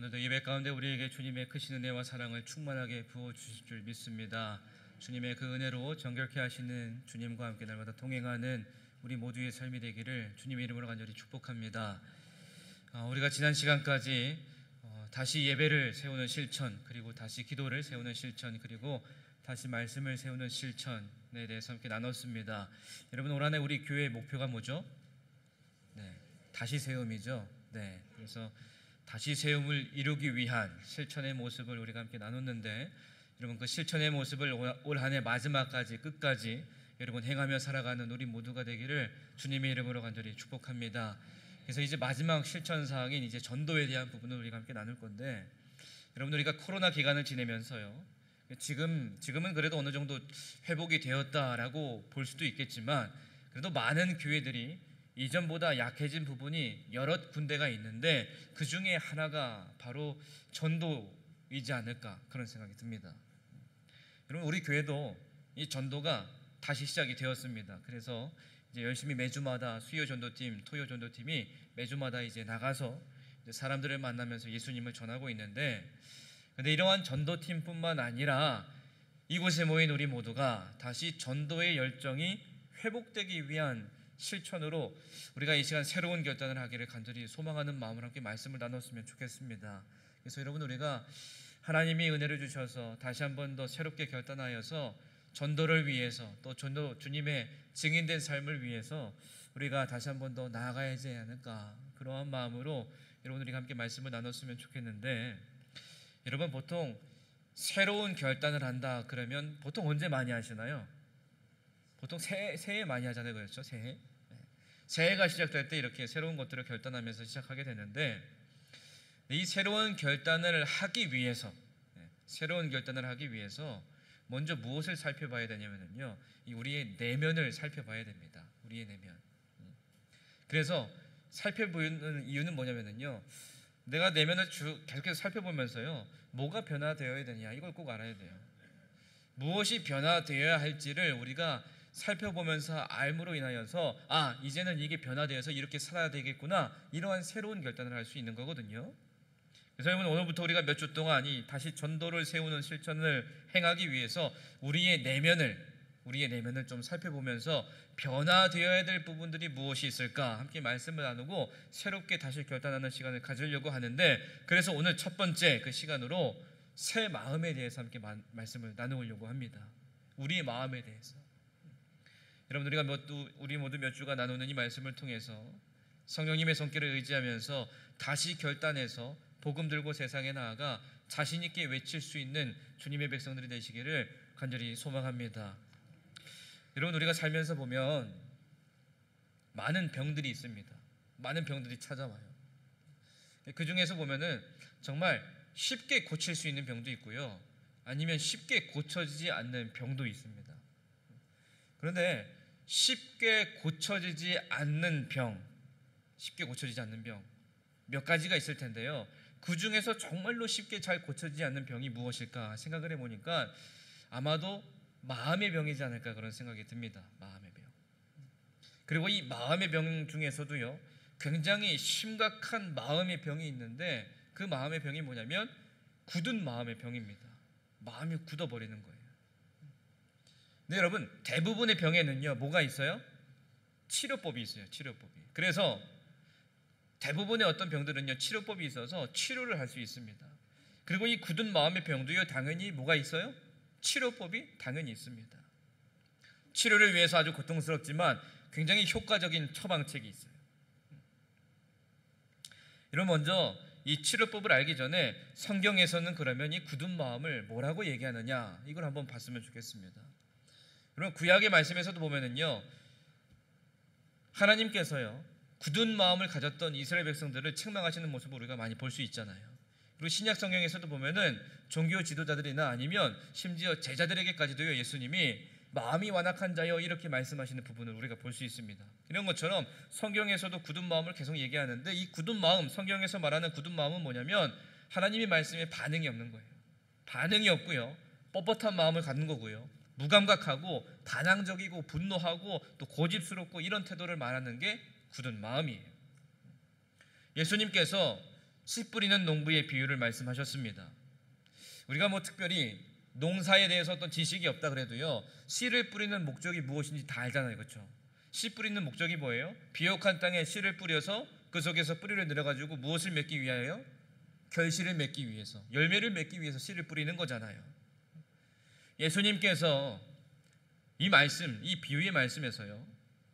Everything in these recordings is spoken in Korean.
오늘도 예배 가운데 우리에게 주님의 크신 은혜와 사랑을 충만하게 부어주실 줄 믿습니다. 주님의 그 은혜로 정결케 하시는 주님과 함께 날마다 동행하는 우리 모두의 삶이 되기를 주님의 이름으로 간절히 축복합니다. 우리가 지난 시간까지 다시 예배를 세우는 실천, 그리고 다시 기도를 세우는 실천, 그리고 다시 말씀을 세우는 실천에 대해서 함께 나눴습니다. 여러분, 올 한해 우리 교회의 목표가 뭐죠? 다시 세움이죠. 그래서 다시 세움을 이루기 위한 실천의 모습을 우리가 함께 나눴는데, 여러분, 그 실천의 모습을 올 한해 마지막까지 끝까지 여러분 행하며 살아가는 우리 모두가 되기를 주님의 이름으로 간절히 축복합니다. 그래서 이제 마지막 실천 사항인 이제 전도에 대한 부분을 우리가 함께 나눌 건데, 여러분, 우리가 코로나 기간을 지내면서요, 지금은 그래도 어느 정도 회복이 되었다라고 볼 수도 있겠지만, 그래도 많은 교회들이 이전보다 약해진 부분이 여러 군데가 있는데, 그 중에 하나가 바로 전도이지 않을까, 그런 생각이 듭니다. 여러분, 우리 교회도 이 전도가 다시 시작이 되었습니다. 그래서 이제 열심히 매주마다 수요 전도팀, 토요 전도팀이 매주마다 이제 나가서 이제 사람들을 만나면서 예수님을 전하고 있는데, 근데 이러한 전도팀뿐만 아니라 이곳에 모인 우리 모두가 다시 전도의 열정이 회복되기 위한 실천으로 우리가 이 시간 새로운 결단을 하기를 간절히 소망하는 마음으로 함께 말씀을 나눴으면 좋겠습니다. 그래서 여러분, 우리가 하나님이 은혜를 주셔서 다시 한 번 더 새롭게 결단하여서 전도를 위해서, 또 주님의 증인된 삶을 위해서 우리가 다시 한 번 더 나아가야지 않을까, 그러한 마음으로 여러분, 우리가 함께 말씀을 나눴으면 좋겠는데, 여러분, 보통 새로운 결단을 한다 그러면 보통 언제 많이 하시나요? 보통 새해 많이 하잖아요. 그렇죠? 새해가 시작될 때 이렇게 새로운 것들을 결단하면서 시작하게 되는데, 이 새로운 결단을 하기 위해서 먼저 무엇을 살펴봐야 되냐면요, 우리의 내면을 살펴봐야 됩니다. 우리의 내면. 그래서 살펴보는 이유는 뭐냐면요, 내가 내면을 계속해서 살펴보면서요, 뭐가 변화되어야 되냐, 이걸 꼭 알아야 돼요. 무엇이 변화되어야 할지를 우리가 살펴보면서 알므로 인하여서 이제는 이게 변화되어서 이렇게 살아야 되겠구나, 이러한 새로운 결단을 할 수 있는 거거든요. 그래서 여러분, 오늘부터 우리가 몇 주 동안 이 다시 전도를 세우는 실천을 행하기 위해서 우리의 내면을 좀 살펴보면서 변화되어야 될 부분들이 무엇이 있을까 함께 말씀을 나누고 새롭게 다시 결단하는 시간을 가지려고 하는데, 그래서 오늘 첫 번째 그 시간으로 새 마음에 대해서 함께 말씀을 나누려고 합니다. 우리의 마음에 대해서. 여러분, 우리 모두 몇 주가 나누는 이 말씀을 통해서 성령님의 손길을 의지하면서 다시 결단해서 복음 들고 세상에 나아가 자신 있게 외칠 수 있는 주님의 백성들이 되시기를 간절히 소망합니다. 여러분, 우리가 살면서 보면 많은 병들이 있습니다. 많은 병들이 찾아와요. 그 중에서 보면은 정말 쉽게 고칠 수 있는 병도 있고요, 아니면 쉽게 고쳐지지 않는 병도 있습니다. 그런데 쉽게 고쳐지지 않는 병 몇 가지가 있을 텐데요, 그 중에서 정말로 쉽게 잘 고쳐지지 않는 병이 무엇일까 생각을 해보니까 아마도 마음의 병이지 않을까, 그런 생각이 듭니다. 마음의 병. 그리고 이 마음의 병 중에서도요, 굉장히 심각한 마음의 병이 있는데, 그 마음의 병이 뭐냐면 굳은 마음의 병입니다. 마음이 굳어버리는 거예요. 근데 여러분, 대부분의 병에는요, 뭐가 있어요? 치료법이 있어요. 치료법이. 그래서 대부분의 어떤 병들은요, 치료법이 있어서 치료를 할 수 있습니다. 그리고 이 굳은 마음의 병도요, 당연히 뭐가 있어요? 치료법이 당연히 있습니다. 치료를 위해서 아주 고통스럽지만 굉장히 효과적인 처방책이 있어요. 여러분, 먼저 이 치료법을 알기 전에 성경에서는 그러면 이 굳은 마음을 뭐라고 얘기하느냐, 이걸 한번 봤으면 좋겠습니다. 여러분, 구약의 말씀에서도 보면은요, 하나님께서요, 굳은 마음을 가졌던 이스라엘 백성들을 책망하시는 모습을 우리가 많이 볼 수 있잖아요. 그리고 신약 성경에서도 보면은 종교 지도자들이나 아니면 심지어 제자들에게까지도요, 예수님이 마음이 완악한 자여, 이렇게 말씀하시는 부분을 우리가 볼 수 있습니다. 이런 것처럼 성경에서도 굳은 마음을 계속 얘기하는데, 이 굳은 마음, 성경에서 말하는 굳은 마음은 뭐냐면 하나님의 말씀에 반응이 없는 거예요. 반응이 없고요, 뻣뻣한 마음을 갖는 거고요, 무감각하고 반항적이고 분노하고 또 고집스럽고 이런 태도를 말하는 게 굳은 마음이에요. 예수님께서 씨 뿌리는 농부의 비유를 말씀하셨습니다. 우리가 특별히 농사에 대해서 어떤 지식이 없다 그래도요, 씨를 뿌리는 목적이 무엇인지 다 알잖아요. 그렇죠? 씨 뿌리는 목적이 뭐예요? 비옥한 땅에 씨를 뿌려서 그 속에서 뿌리를 내려가지고 무엇을 맺기 위하여? 결실을 맺기 위해서, 열매를 맺기 위해서 씨를 뿌리는 거잖아요. 예수님께서 이 말씀, 이 비유의 말씀에서요,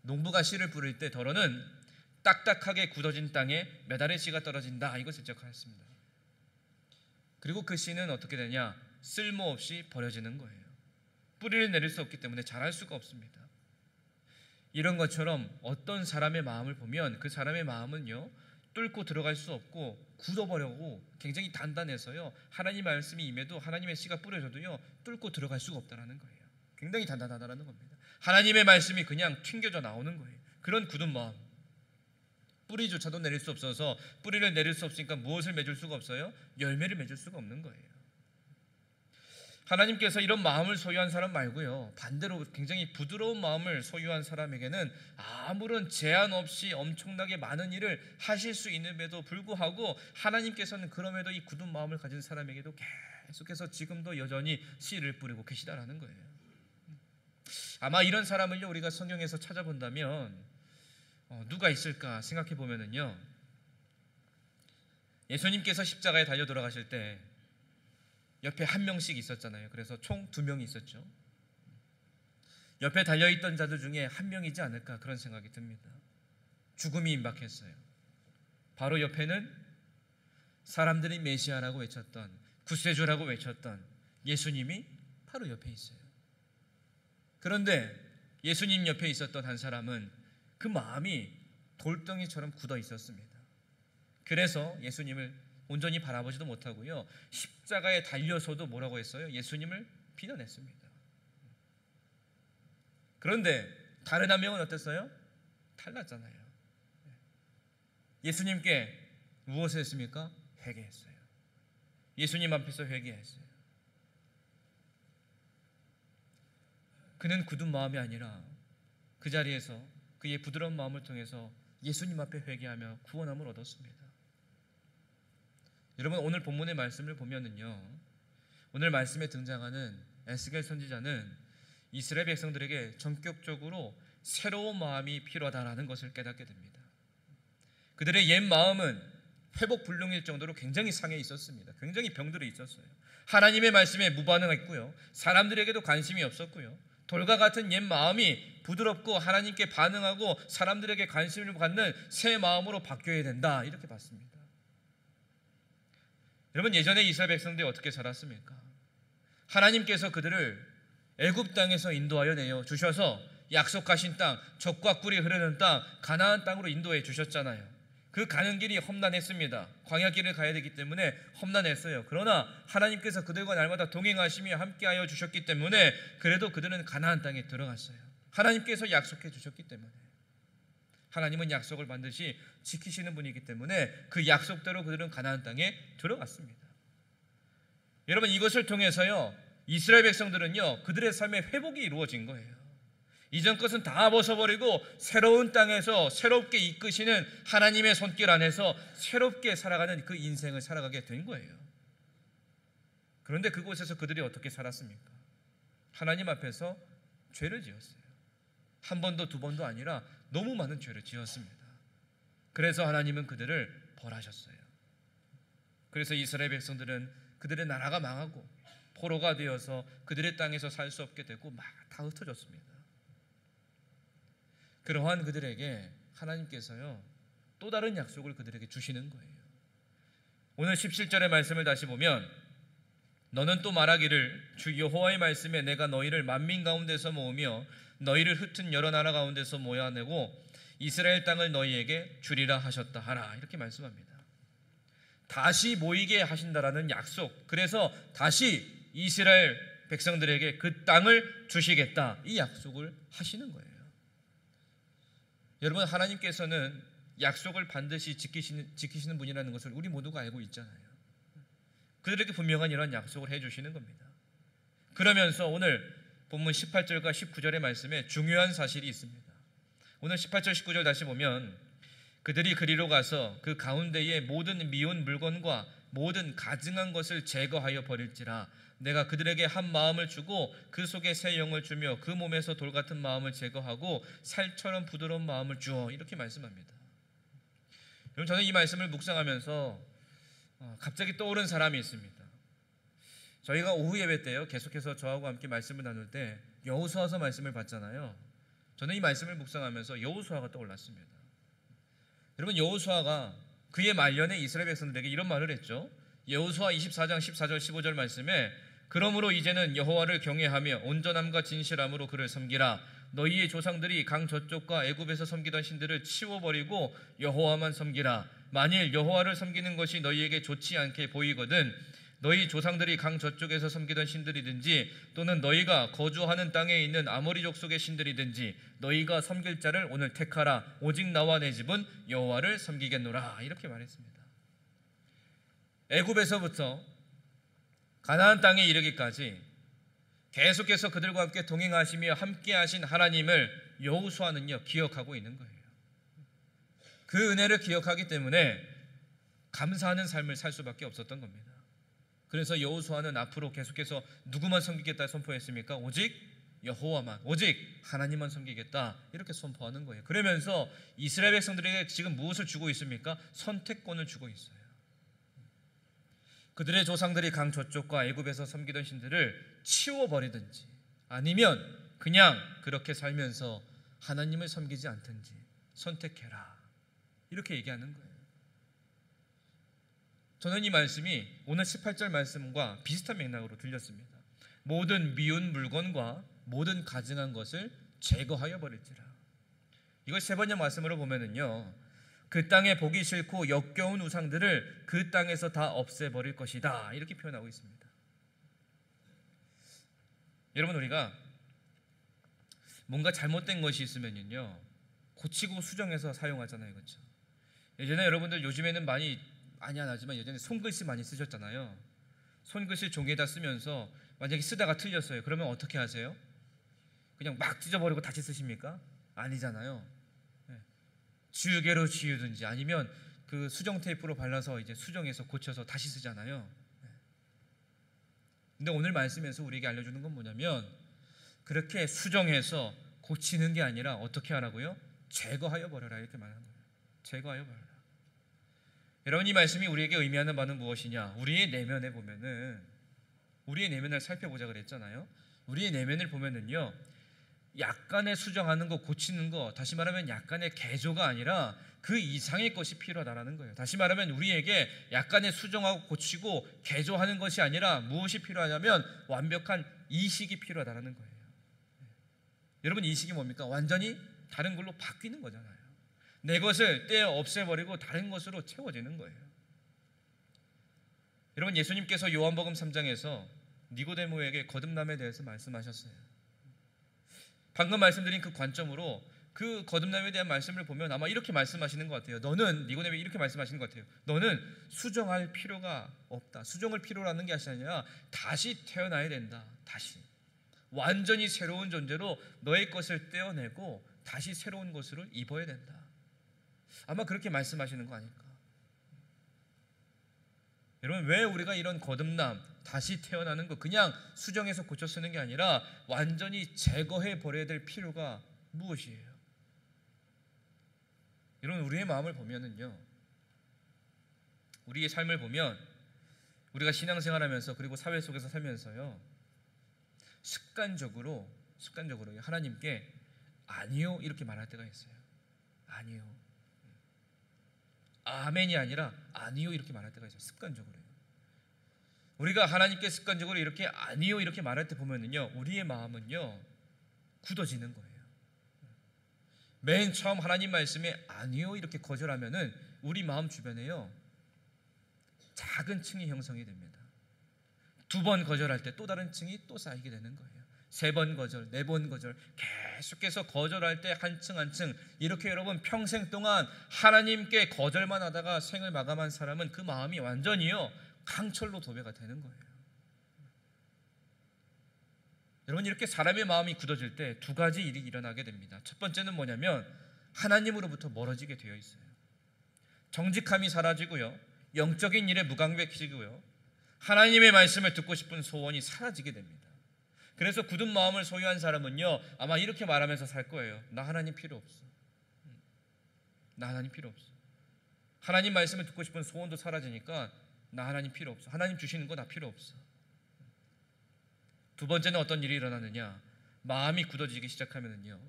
농부가 씨를 뿌릴 때 더러는 딱딱하게 굳어진 땅에 몇 알의 씨가 떨어진다, 이것을 지적하였습니다. 그리고 그 씨는 어떻게 되냐? 쓸모없이 버려지는 거예요. 뿌리를 내릴 수 없기 때문에 자랄 수가 없습니다. 이런 것처럼 어떤 사람의 마음을 보면 그 사람의 마음은요, 뚫고 들어갈 수 없고 굳어버려고 굉장히 단단해서요, 하나님 말씀이 임해도 하나님의 씨가 뿌려져도요, 뚫고 들어갈 수가 없다는 거예요. 굉장히 단단하다는 겁니다. 하나님의 말씀이 그냥 튕겨져 나오는 거예요. 그런 굳은 마음, 뿌리조차도 내릴 수 없어서, 뿌리를 내릴 수 없으니까 무엇을 맺을 수가 없어요? 열매를 맺을 수가 없는 거예요. 하나님께서 이런 마음을 소유한 사람 말고요, 반대로 굉장히 부드러운 마음을 소유한 사람에게는 아무런 제한 없이 엄청나게 많은 일을 하실 수 있음에도 불구하고 하나님께서는 그럼에도 이 굳은 마음을 가진 사람에게도 계속해서 지금도 여전히 씨를 뿌리고 계시다라는 거예요. 아마 이런 사람을요, 우리가 성경에서 찾아본다면 누가 있을까 생각해 보면은요, 예수님께서 십자가에 달려 돌아가실 때 옆에 한 명씩 있었잖아요. 그래서 총 2명이 있었죠. 옆에 달려있던 자들 중에 한 명이지 않을까, 그런 생각이 듭니다. 죽음이 임박했어요. 바로 옆에는 사람들이 메시아라고 외쳤던, 구세주라고 외쳤던 예수님이 바로 옆에 있어요. 그런데 예수님 옆에 있었던 한 사람은 그 마음이 돌덩이처럼 굳어 있었습니다. 그래서 예수님을 온전히 바라보지도 못하고요, 십자가에 달려서도 뭐라고 했어요? 예수님을 비난했습니다. 그런데 다른 한 명은 어땠어요? 탈났잖아요. 예수님께 무엇을 했습니까? 회개했어요. 예수님 앞에서 회개했어요. 그는 굳은 마음이 아니라 그 자리에서 그의 부드러운 마음을 통해서 예수님 앞에 회개하며 구원함을 얻었습니다. 여러분, 오늘 본문의 말씀을 보면은요, 오늘 말씀에 등장하는 에스겔 선지자는 이스라엘 백성들에게 전격적으로 새로운 마음이 필요하다라는 것을 깨닫게 됩니다. 그들의 옛 마음은 회복 불능일 정도로 굉장히 상해 있었습니다. 굉장히 병들어 있었어요. 하나님의 말씀에 무반응했고요, 사람들에게도 관심이 없었고요, 돌과 같은 옛 마음이 부드럽고 하나님께 반응하고 사람들에게 관심을 갖는 새 마음으로 바뀌어야 된다, 이렇게 봤습니다. 여러분, 예전에 이스라엘 백성들이 어떻게 살았습니까? 하나님께서 그들을 애굽 땅에서 인도하여 내어 주셔서 약속하신 땅, 젖과 꿀이 흐르는 땅, 가나안 땅으로 인도해 주셨잖아요. 그 가는 길이 험난했습니다. 광야길을 가야 되기 때문에 험난했어요. 그러나 하나님께서 그들과 날마다 동행하시며 함께하여 주셨기 때문에 그래도 그들은 가나안 땅에 들어갔어요. 하나님께서 약속해 주셨기 때문에. 하나님은 약속을 반드시 지키시는 분이기 때문에 그 약속대로 그들은 가나안 땅에 들어갔습니다. 여러분, 이것을 통해서요, 이스라엘 백성들은요, 그들의 삶의 회복이 이루어진 거예요. 이전 것은 다 벗어버리고 새로운 땅에서 새롭게 이끄시는 하나님의 손길 안에서 새롭게 살아가는 그 인생을 살아가게 된 거예요. 그런데 그곳에서 그들이 어떻게 살았습니까? 하나님 앞에서 죄를 지었어요. 한 번도 두 번도 아니라 너무 많은 죄를 지었습니다. 그래서 하나님은 그들을 벌하셨어요. 그래서 이스라엘 백성들은 그들의 나라가 망하고 포로가 되어서 그들의 땅에서 살 수 없게 되고 막 다 흩어졌습니다. 그러한 그들에게 하나님께서요, 또 다른 약속을 그들에게 주시는 거예요. 오늘 17절의 말씀을 다시 보면, 너는 또 말하기를 주 여호와의 말씀에 내가 너희를 만민 가운데서 모으며 너희를 흩은 여러 나라 가운데서 모아내고 이스라엘 땅을 너희에게 주리라 하셨다 하라, 이렇게 말씀합니다. 다시 모이게 하신다라는 약속, 그래서 다시 이스라엘 백성들에게 그 땅을 주시겠다, 이 약속을 하시는 거예요. 여러분, 하나님께서는 약속을 반드시 지키시는 분이라는 것을 우리 모두가 알고 있잖아요. 그들에게 분명한 이런 약속을 해주시는 겁니다. 그러면서 오늘 본문 18절과 19절의 말씀에 중요한 사실이 있습니다. 오늘 18절 19절 다시 보면, 그들이 그리로 가서 그 가운데의 모든 미운 물건과 모든 가증한 것을 제거하여 버릴지라. 내가 그들에게 한 마음을 주고 그 속에 새 영을 주며 그 몸에서 돌 같은 마음을 제거하고 살처럼 부드러운 마음을 주어. 이렇게 말씀합니다. 여러분, 저는 이 말씀을 묵상하면서 갑자기 떠오른 사람이 있습니다. 저희가 오후 예배 때요, 계속해서 저하고 함께 말씀을 나눌 때 여호수아서 말씀을 봤잖아요. 저는 이 말씀을 묵상하면서 여호수아가 떠올랐습니다. 여러분, 여호수아가 그의 말년에 이스라엘 백성들에게 이런 말을 했죠. 여호수아 24장 14절 15절 말씀에 그러므로 이제는 여호와를 경외하며 온전함과 진실함으로 그를 섬기라. 너희의 조상들이 강 저쪽과 애굽에서 섬기던 신들을 치워버리고 여호와만 섬기라. 만일 여호와를 섬기는 것이 너희에게 좋지 않게 보이거든 너희 조상들이 강 저쪽에서 섬기던 신들이든지 또는 너희가 거주하는 땅에 있는 아모리 족속의 신들이든지 너희가 섬길 자를 오늘 택하라. 오직 나와 내 집은 여호와를 섬기겠노라. 이렇게 말했습니다. 애굽에서부터 가나안 땅에 이르기까지 계속해서 그들과 함께 동행하시며 함께 하신 하나님을 여호수아는요 기억하고 있는 거예요. 그 은혜를 기억하기 때문에 감사하는 삶을 살 수밖에 없었던 겁니다. 그래서 여호수아는 앞으로 계속해서 누구만 섬기겠다 선포했습니까? 오직 여호와만, 오직 하나님만 섬기겠다 이렇게 선포하는 거예요. 그러면서 이스라엘 백성들에게 지금 무엇을 주고 있습니까? 선택권을 주고 있어요. 그들의 조상들이 강 저쪽과 애굽에서 섬기던 신들을 치워버리든지 아니면 그냥 그렇게 살면서 하나님을 섬기지 않든지 선택해라 이렇게 얘기하는 거예요. 저는 이 말씀이 오늘 18절 말씀과 비슷한 맥락으로 들렸습니다. 모든 미운 물건과 모든 가증한 것을 제거하여 버릴지라. 이걸 세 번째 말씀으로 보면은요, 그 땅에 보기 싫고 역겨운 우상들을 그 땅에서 다 없애버릴 것이다 이렇게 표현하고 있습니다. 여러분, 우리가 뭔가 잘못된 것이 있으면요 고치고 수정해서 사용하잖아요, 그렇죠? 예전에 여러분들 요즘에는 많이 안 하지만 예전에 손글씨 많이 쓰셨잖아요. 손글씨 종이에다 쓰면서 만약에 쓰다가 틀렸어요. 그러면 어떻게 하세요? 그냥 막 찢어버리고 다시 쓰십니까? 아니잖아요. 지우개로 지우든지 아니면 그 수정 테이프로 발라서 이제 수정해서 고쳐서 다시 쓰잖아요. 근데 오늘 말씀에서 우리에게 알려주는 건 뭐냐면 그렇게 수정해서 고치는 게 아니라 어떻게 하라고요? 제거하여 버려라 이렇게 말하는 거예요. 제거하여 버려라. 여러분, 이 말씀이 우리에게 의미하는 바는 무엇이냐? 우리의 내면에 보면은 우리의 내면을 살펴보자 그랬잖아요. 우리의 내면을 보면은요 약간의 수정하는 거 고치는 거, 다시 말하면 약간의 개조가 아니라 그 이상의 것이 필요하다라는 거예요. 다시 말하면 우리에게 약간의 수정하고 고치고 개조하는 것이 아니라 무엇이 필요하냐면 완벽한 이식이 필요하다라는 거예요. 여러분, 이식이 뭡니까? 완전히 다른 걸로 바뀌는 거잖아요. 내 것을 떼어 없애버리고 다른 것으로 채워지는 거예요. 여러분, 예수님께서 요한복음 3장에서 니고데모에게 거듭남에 대해서 말씀하셨어요. 방금 말씀드린 그 관점으로 그 거듭남에 대한 말씀을 보면 아마 이렇게 말씀하시는 것 같아요. 너는, 니고데모에게 이렇게 말씀하시는 것 같아요. 너는 수정할 필요가 없다. 수정을 필요로 하는 게 아니라 다시 태어나야 된다. 다시 완전히 새로운 존재로 너의 것을 떼어내고 다시 새로운 것으로 입어야 된다. 아마 그렇게 말씀하시는 거 아닐까. 여러분, 왜 우리가 이런 거듭남, 다시 태어나는 거 그냥 수정해서 고쳐 쓰는 게 아니라 완전히 제거해 버려야 될 필요가 무엇이에요? 여러분, 우리의 마음을 보면은요, 우리의 삶을 보면 우리가 신앙생활하면서 그리고 사회 속에서 살면서요 습관적으로 하나님께 아니요 이렇게 말할 때가 있어요. 아니요, 아멘이 아니라 아니요 이렇게 말할 때가 있어요. 습관적으로요. 우리가 하나님께 습관적으로 이렇게 아니요 이렇게 말할 때 보면은요 우리의 마음은요 굳어지는 거예요. 맨 처음 하나님 말씀에 아니요 이렇게 거절하면은 우리 마음 주변에요 작은 층이 형성이 됩니다. 2번 거절할 때 또 다른 층이 또 쌓이게 되는 거예요. 3번 거절, 4번 거절, 계속해서 거절할 때 한 층 한 층 이렇게 여러분 평생 동안 하나님께 거절만 하다가 생을 마감한 사람은 그 마음이 완전히요 강철로 도배가 되는 거예요. 여러분, 이렇게 사람의 마음이 굳어질 때 2가지 일이 일어나게 됩니다. 첫 번째는 뭐냐면 하나님으로부터 멀어지게 되어 있어요. 정직함이 사라지고요, 영적인 일에 무감각해지고요, 하나님의 말씀을 듣고 싶은 소원이 사라지게 됩니다. 그래서 굳은 마음을 소유한 사람은요, 아마 이렇게 말하면서 살 거예요. 나 하나님 필요 없어. 나 하나님 필요 없어. 하나님 말씀을 듣고 싶은 소원도 사라지니까 나 하나님 필요 없어. 하나님 주시는 거 나 필요 없어. 두 번째는 어떤 일이 일어나느냐, 마음이 굳어지기 시작하면은요,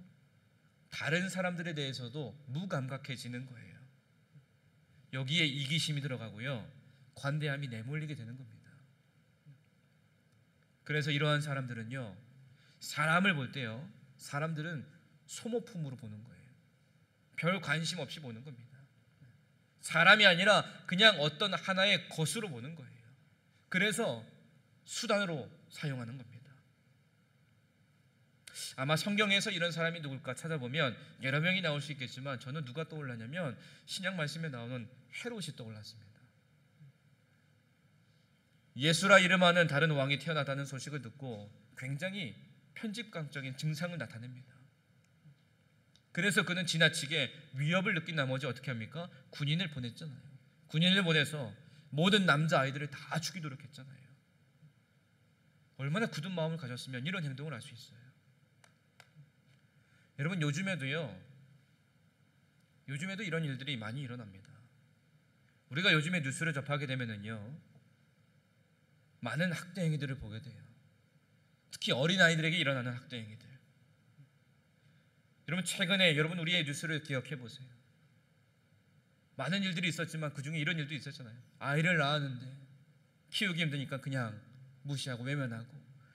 다른 사람들에 대해서도 무감각해지는 거예요. 여기에 이기심이 들어가고요, 관대함이 내몰리게 되는 겁니다. 그래서 이러한 사람들은요, 사람을 볼 때요, 사람들은 소모품으로 보는 거예요. 별 관심 없이 보는 겁니다. 사람이 아니라 그냥 어떤 하나의 것으로 보는 거예요. 그래서 수단으로 사용하는 겁니다. 아마 성경에서 이런 사람이 누굴까 찾아보면 여러 명이 나올 수 있겠지만, 저는 누가 떠올랐냐면 신약 말씀에 나오는 헤롯이 떠올랐습니다. 예수라 이름하는 다른 왕이 태어나다는 소식을 듣고 굉장히 편집감적인 증상을 나타냅니다. 그래서 그는 지나치게 위협을 느낀 나머지 어떻게 합니까? 군인을 보냈잖아요. 군인을 보내서 모든 남자아이들을 다 죽이도록 했잖아요. 얼마나 굳은 마음을 가졌으면 이런 행동을 할 수 있어요. 여러분, 요즘에도 이런 일들이 많이 일어납니다. 우리가 요즘에 뉴스를 접하게 되면은요, 많은 학대 행위들을 보게 돼요. 특히 어린아이들에게 일어나는 학대 행위들. 여러분, 최근에 우리의 뉴스를 기억해 보세요. 많은 일들이 있었지만 그 중에 이런 일도 있었잖아요. 아이를 낳았는데 키우기 힘드니까 그냥 무시하고 외면하고,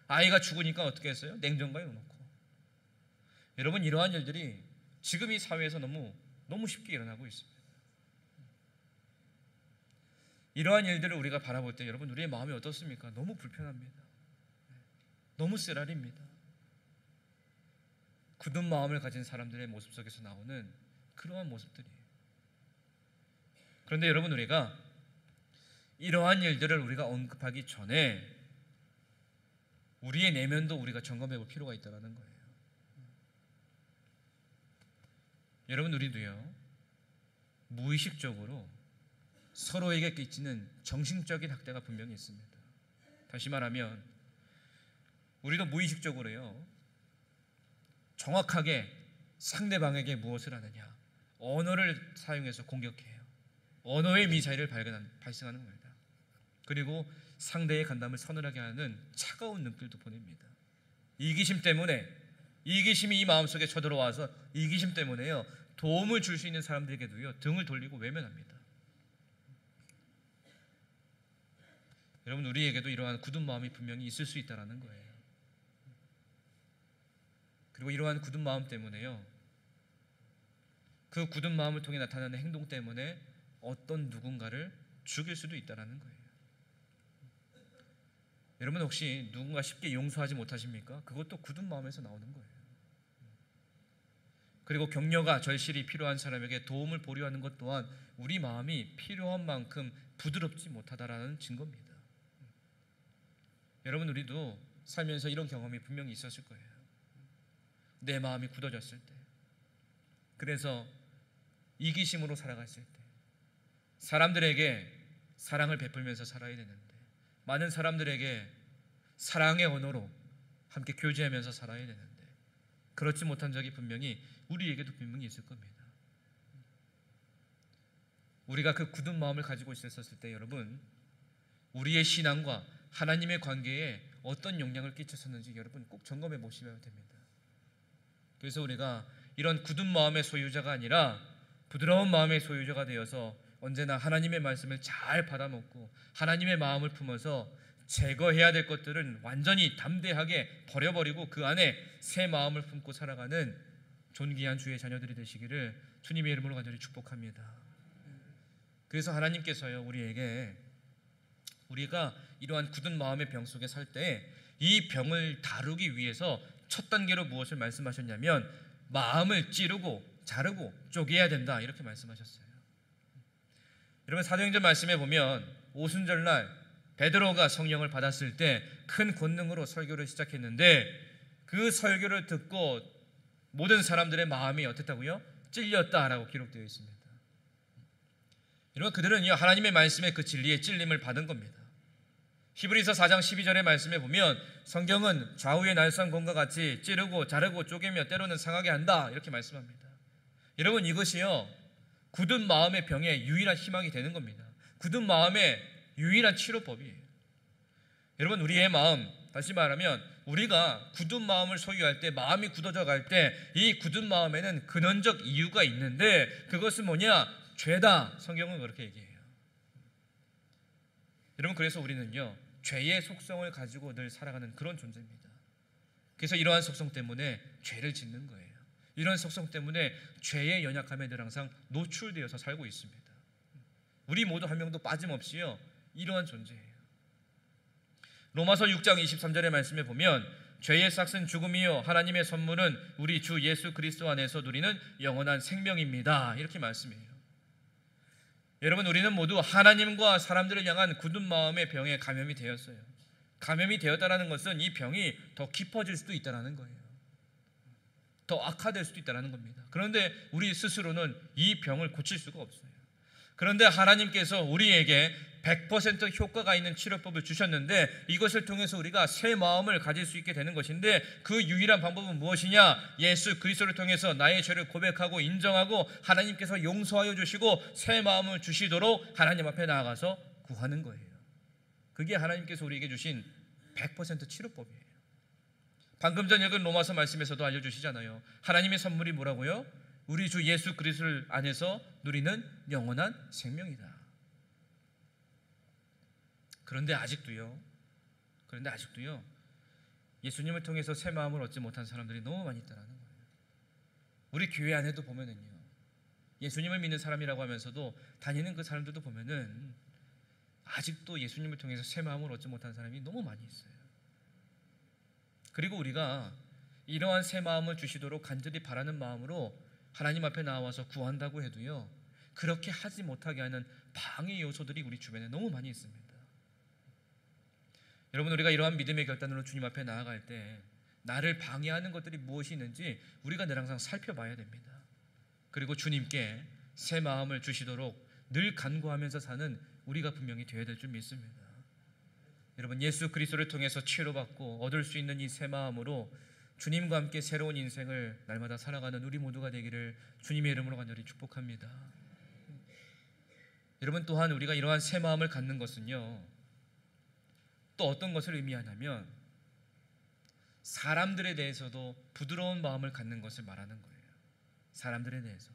아이가 죽으니까 어떻게 했어요? 냉장고에 넣어놓고. 여러분, 이러한 일들이 지금 이 사회에서 너무 쉽게 일어나고 있습니다. 이러한 일들을 우리가 바라볼 때 여러분, 우리의 마음이 어떻습니까? 너무 불편합니다. 너무 쓰라립니다. 굳은 마음을 가진 사람들의 모습 속에서 나오는 그러한 모습들이에요. 그런데 여러분, 우리가 이러한 일들을 우리가 언급하기 전에 우리의 내면도 우리가 점검해 볼 필요가 있다는 거예요. 여러분, 우리도요, 무의식적으로 서로에게 끼치는 정신적인 학대가 분명히 있습니다. 다시 말하면 우리도 무의식적으로요, 정확하게 상대방에게 무엇을 하느냐, 언어를 사용해서 공격해요. 언어의 미사일을 발생하는 겁니다. 그리고 상대의 간담을 서늘하게 하는 차가운 눈길도 보냅니다. 이기심이 이 마음속에 쳐들어와서 이기심 때문에요, 도움을 줄 수 있는 사람들에게도요, 등을 돌리고 외면합니다. 여러분, 우리에게도 이러한 굳은 마음이 분명히 있을 수 있다는 거예요. 그리고 이러한 굳은 마음 때문에요, 그 굳은 마음을 통해 나타나는 행동 때문에 어떤 누군가를 죽일 수도 있다는 거예요. 여러분, 혹시 누군가 쉽게 용서하지 못하십니까? 그것도 굳은 마음에서 나오는 거예요. 그리고 격려가 절실히 필요한 사람에게 도움을 보류하는 것 또한 우리 마음이 필요한 만큼 부드럽지 못하다라는 증거입니다. 여러분, 우리도 살면서 이런 경험이 분명히 있었을 거예요. 내 마음이 굳어졌을 때, 그래서 이기심으로 살아갔을 때, 사람들에게 사랑을 베풀면서 살아야 되는데, 많은 사람들에게 사랑의 언어로 함께 교제하면서 살아야 되는데 그렇지 못한 적이 분명히 우리에게도 분명히 있을 겁니다. 우리가 그 굳은 마음을 가지고 있었을 때 여러분, 우리의 신앙과 하나님의 관계에 어떤 영향을 끼쳤었는지 여러분 꼭 점검해 보셔야 됩니다. 그래서 우리가 이런 굳은 마음의 소유자가 아니라 부드러운 마음의 소유자가 되어서 언제나 하나님의 말씀을 잘 받아먹고 하나님의 마음을 품어서 제거해야 될 것들은 완전히 담대하게 버려버리고 그 안에 새 마음을 품고 살아가는 존귀한 주의 자녀들이 되시기를 주님의 이름으로 간절히 축복합니다. 그래서 하나님께서요, 우리가 이러한 굳은 마음의 병 속에 살 때 이 병을 다루기 위해서 첫 단계로 무엇을 말씀하셨냐면 마음을 찌르고 자르고 쪼개야 된다, 이렇게 말씀하셨어요. 여러분, 사도행전 말씀에 보면 오순절날 베드로가 성령을 받았을 때 큰 권능으로 설교를 시작했는데 그 설교를 듣고 모든 사람들의 마음이 어땠다고요? 찔렸다라고 기록되어 있습니다. 여러분, 그들은요 하나님의 말씀의 그 진리에 찔림을 받은 겁니다. 히브리서 4장 12절의 말씀에 보면 성경은 좌우의 날선검과 같이 찌르고 자르고 쪼개며 때로는 상하게 한다 이렇게 말씀합니다. 여러분, 이것이요 굳은 마음의 병에 유일한 희망이 되는 겁니다. 굳은 마음의 유일한 치료법이에요. 여러분, 우리의 마음, 다시 말하면 우리가 굳은 마음을 소유할 때, 마음이 굳어져 갈 때 이 굳은 마음에는 근원적 이유가 있는데 그것은 뭐냐? 죄다. 성경은 그렇게 얘기해요. 여러분, 그래서 우리는요 죄의 속성을 가지고 늘 살아가는 그런 존재입니다. 그래서 이러한 속성 때문에 죄를 짓는 거예요. 이런 속성 때문에 죄의 연약함에 늘 항상 노출되어서 살고 있습니다. 우리 모두 한 명도 빠짐없이요 이러한 존재예요. 로마서 6장 23절의 말씀에 보면 죄의 삭은 죽음이요 하나님의 선물은 우리 주 예수 그리스도 안에서 누리는 영원한 생명입니다 이렇게 말씀해요. 여러분, 우리는 모두 하나님과 사람들을 향한 굳은 마음의 병에 감염이 되었어요. 감염이 되었다는 것은 이 병이 더 깊어질 수도 있다는 거예요. 더 악화될 수도 있다는 겁니다. 그런데 우리 스스로는 이 병을 고칠 수가 없어요. 그런데 하나님께서 우리에게 100% 효과가 있는 치료법을 주셨는데 이것을 통해서 우리가 새 마음을 가질 수 있게 되는 것인데 그 유일한 방법은 무엇이냐? 예수 그리스도를 통해서 나의 죄를 고백하고 인정하고 하나님께서 용서하여 주시고 새 마음을 주시도록 하나님 앞에 나아가서 구하는 거예요. 그게 하나님께서 우리에게 주신 100% 치료법이에요. 방금 전 읽은 로마서 말씀에서도 알려주시잖아요. 하나님의 선물이 뭐라고요? 우리 주 예수 그리스도를 안에서 누리는 영원한 생명이다. 그런데 아직도요 예수님을 통해서 새 마음을 얻지 못한 사람들이 너무 많이 있다는 거예요. 우리 교회 안에도 보면은요 예수님을 믿는 사람이라고 하면서도 다니는 그 사람들도 보면은 아직도 예수님을 통해서 새 마음을 얻지 못한 사람이 너무 많이 있어요. 그리고 우리가 이러한 새 마음을 주시도록 간절히 바라는 마음으로 하나님 앞에 나와서 구한다고 해도요 그렇게 하지 못하게 하는 방해 요소들이 우리 주변에 너무 많이 있습니다. 여러분, 우리가 이러한 믿음의 결단으로 주님 앞에 나아갈 때 나를 방해하는 것들이 무엇이 있는지 우리가 늘 항상 살펴봐야 됩니다. 그리고 주님께 새 마음을 주시도록 늘 간구하면서 사는 우리가 분명히 되어야 될 줄 믿습니다. 여러분, 예수 그리스도를 통해서 치료받고 얻을 수 있는 이 새 마음으로 주님과 함께 새로운 인생을 날마다 살아가는 우리 모두가 되기를 주님의 이름으로 간절히 축복합니다. 여러분, 또한 우리가 이러한 새 마음을 갖는 것은요 또 어떤 것을 의미하냐면 사람들에 대해서도 부드러운 마음을 갖는 것을 말하는 거예요. 사람들에 대해서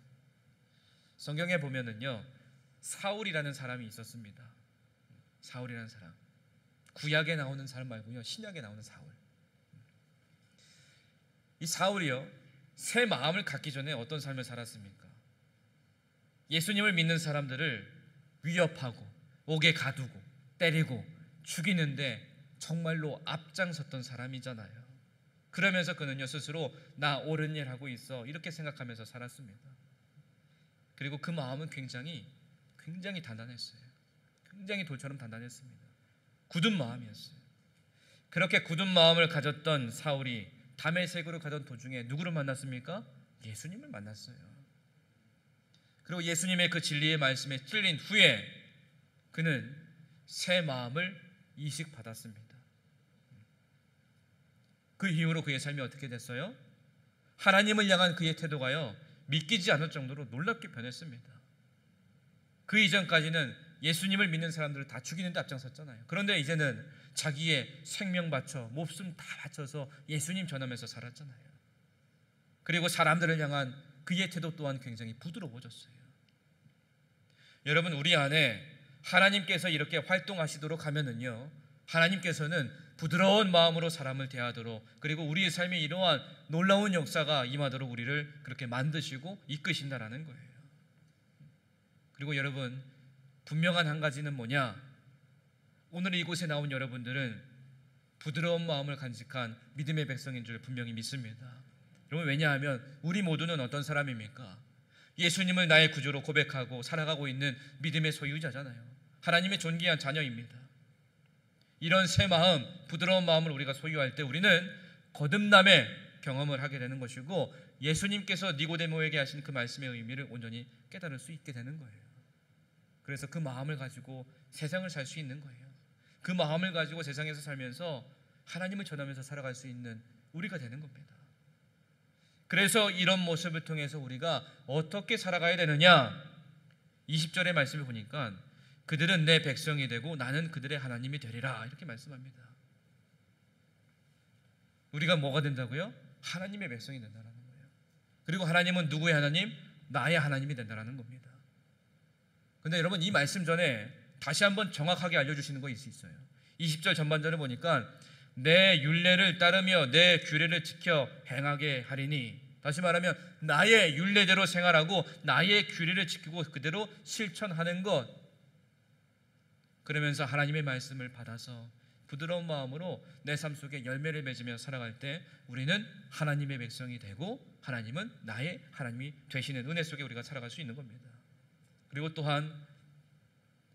성경에 보면은요 사울이라는 사람이 있었습니다. 사울이라는 사람, 구약에 나오는 사람 말고요 신약에 나오는 사울. 이 사울이요 새 마음을 갖기 전에 어떤 삶을 살았습니까? 예수님을 믿는 사람들을 위협하고 옥에 가두고 때리고 죽이는데 정말로 앞장섰던 사람이잖아요. 그러면서 그는요 스스로 나 옳은 일 하고 있어 이렇게 생각하면서 살았습니다. 그리고 그 마음은 굉장히 단단했어요. 굉장히 돌처럼 단단했습니다. 굳은 마음이었어요. 그렇게 굳은 마음을 가졌던 사울이 다메섹으로 가던 도중에 누구를 만났습니까? 예수님을 만났어요. 그리고 예수님의 그 진리의 말씀에 찔린 후에 그는 새 마음을 이식받았습니다. 그 이후로 그의 삶이 어떻게 됐어요? 하나님을 향한 그의 태도가요 믿기지 않을 정도로 놀랍게 변했습니다. 그 이전까지는 예수님을 믿는 사람들을 다 죽이는 데 앞장섰잖아요. 그런데 이제는 자기의 생명 바쳐 목숨 다 바쳐서 예수님 전하면서 살았잖아요. 그리고 사람들을 향한 그의 태도 또한 굉장히 부드러워졌어요. 여러분, 우리 안에 하나님께서 이렇게 활동하시도록 하면은요 하나님께서는 부드러운 마음으로 사람을 대하도록 그리고 우리의 삶에 이러한 놀라운 역사가 임하도록 우리를 그렇게 만드시고 이끄신다라는 거예요. 그리고 여러분, 분명한 한 가지는 뭐냐? 오늘 이곳에 나온 여러분들은 부드러운 마음을 간직한 믿음의 백성인 줄 분명히 믿습니다. 여러분, 왜냐하면 우리 모두는 어떤 사람입니까? 예수님을 나의 구주로 고백하고 살아가고 있는 믿음의 소유자잖아요. 하나님의 존귀한 자녀입니다. 이런 새 마음, 부드러운 마음을 우리가 소유할 때 우리는 거듭남의 경험을 하게 되는 것이고 예수님께서 니고데모에게 하신 그 말씀의 의미를 온전히 깨달을 수 있게 되는 거예요. 그래서 그 마음을 가지고 세상을 살 수 있는 거예요. 그 마음을 가지고 세상에서 살면서 하나님을 전하면서 살아갈 수 있는 우리가 되는 겁니다. 그래서 이런 모습을 통해서 우리가 어떻게 살아가야 되느냐, 20절의 말씀을 보니까 그들은 내 백성이 되고 나는 그들의 하나님이 되리라, 이렇게 말씀합니다. 우리가 뭐가 된다고요? 하나님의 백성이 된다는 거예요. 그리고 하나님은 누구의 하나님? 나의 하나님이 된다는 겁니다. 근데 여러분, 이 말씀 전에 다시 한번 정확하게 알려주시는 거 있어요. 20절 전반전을 보니까 내 율례를 따르며 내 규례를 지켜 행하게 하리니, 다시 말하면 나의 율례대로 생활하고 나의 규례를 지키고 그대로 실천하는 것. 그러면서 하나님의 말씀을 받아서 부드러운 마음으로 내 삶 속에 열매를 맺으며 살아갈 때 우리는 하나님의 백성이 되고 하나님은 나의 하나님이 되시는 은혜 속에 우리가 살아갈 수 있는 겁니다. 그리고 또한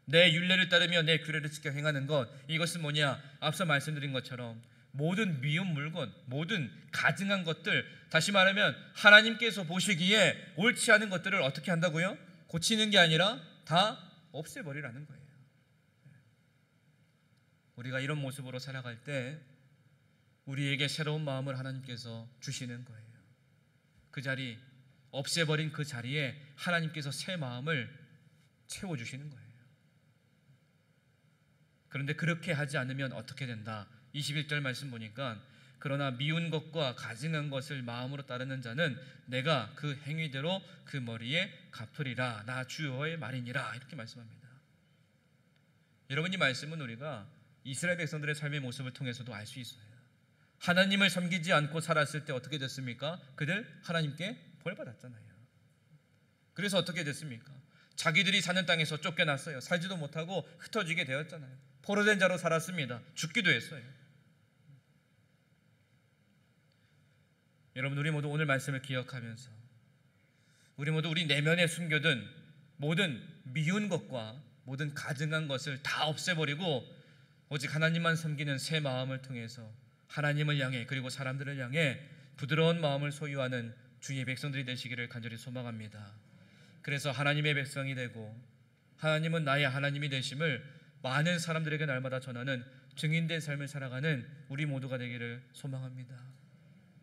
내 율례를 따르며 내 규례를 지켜 행하는 것, 이것은 뭐냐? 앞서 말씀드린 것처럼 모든 미운 물건, 모든 가증한 것들, 다시 말하면 하나님께서 보시기에 옳지 않은 것들을 어떻게 한다고요? 고치는 게 아니라 다 없애버리라는 거예요. 우리가 이런 모습으로 살아갈 때 우리에게 새로운 마음을 하나님께서 주시는 거예요. 그 자리, 없애버린 그 자리에 하나님께서 새 마음을 채워주시는 거예요. 그런데 그렇게 하지 않으면 어떻게 된다? 21절 말씀 보니까 그러나 미운 것과 가증한 것을 마음으로 따르는 자는 내가 그 행위대로 그 머리에 갚으리라. 나 주여의 말이니라. 이렇게 말씀합니다. 여러분, 이 말씀은 우리가 이스라엘 백성들의 삶의 모습을 통해서도 알 수 있어요. 하나님을 섬기지 않고 살았을 때 어떻게 됐습니까? 그들 하나님께 벌받았잖아요. 그래서 어떻게 됐습니까? 자기들이 사는 땅에서 쫓겨났어요. 살지도 못하고 흩어지게 되었잖아요. 포로된 자로 살았습니다. 죽기도 했어요. 여러분, 우리 모두 오늘 말씀을 기억하면서 우리 모두 우리 내면에 숨겨둔 모든 미운 것과 모든 가증한 것을 다 없애버리고 오직 하나님만 섬기는 새 마음을 통해서 하나님을 향해 그리고 사람들을 향해 부드러운 마음을 소유하는 주의 백성들이 되시기를 간절히 소망합니다. 그래서 하나님의 백성이 되고 하나님은 나의 하나님이 되심을 많은 사람들에게 날마다 전하는 증인된 삶을 살아가는 우리 모두가 되기를 소망합니다.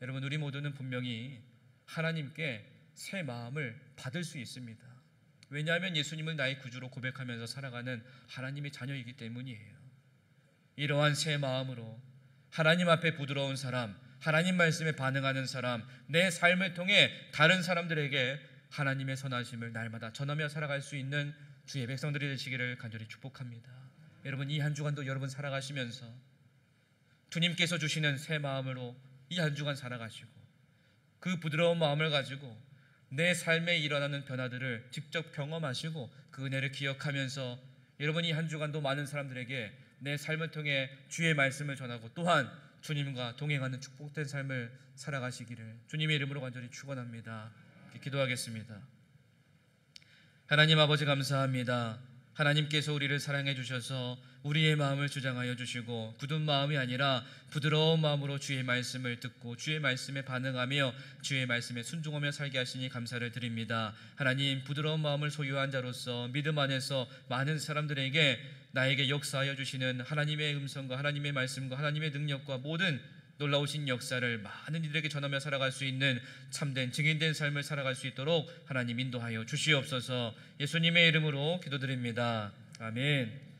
여러분, 우리 모두는 분명히 하나님께 새 마음을 받을 수 있습니다. 왜냐하면 예수님을 나의 구주로 고백하면서 살아가는 하나님의 자녀이기 때문이에요. 이러한 새 마음으로 하나님 앞에 부드러운 사람, 하나님 말씀에 반응하는 사람, 내 삶을 통해 다른 사람들에게 하나님의 선하심을 날마다 전하며 살아갈 수 있는 주의 백성들이 되시기를 간절히 축복합니다. 여러분, 이 한 주간도 여러분 살아가시면서 주님께서 주시는 새 마음으로 이 한 주간 살아가시고 그 부드러운 마음을 가지고 내 삶에 일어나는 변화들을 직접 경험하시고 그 은혜를 기억하면서 여러분, 이 한 주간도 많은 사람들에게 내 삶을 통해 주의 말씀을 전하고 또한 주님과 동행하는 축복된 삶을 살아가시기를 주님의 이름으로 간절히 축원합니다. 기도하겠습니다. 하나님 아버지, 감사합니다. 하나님께서 우리를 사랑해 주셔서 우리의 마음을 주장하여 주시고 굳은 마음이 아니라 부드러운 마음으로 주의 말씀을 듣고 주의 말씀에 반응하며 주의 말씀에 순종하며 살게 하시니 감사를 드립니다. 하나님, 부드러운 마음을 소유한 자로서 믿음 안에서 많은 사람들에게 나에게 역사하여 주시는 하나님의 음성과 하나님의 말씀과 하나님의 능력과 모든 놀라우신 역사를 많은 이들에게 전하며 살아갈 수 있는 참된 증인된 삶을 살아갈 수 있도록 하나님 인도하여 주시옵소서. 예수님의 이름으로 기도드립니다. 아멘.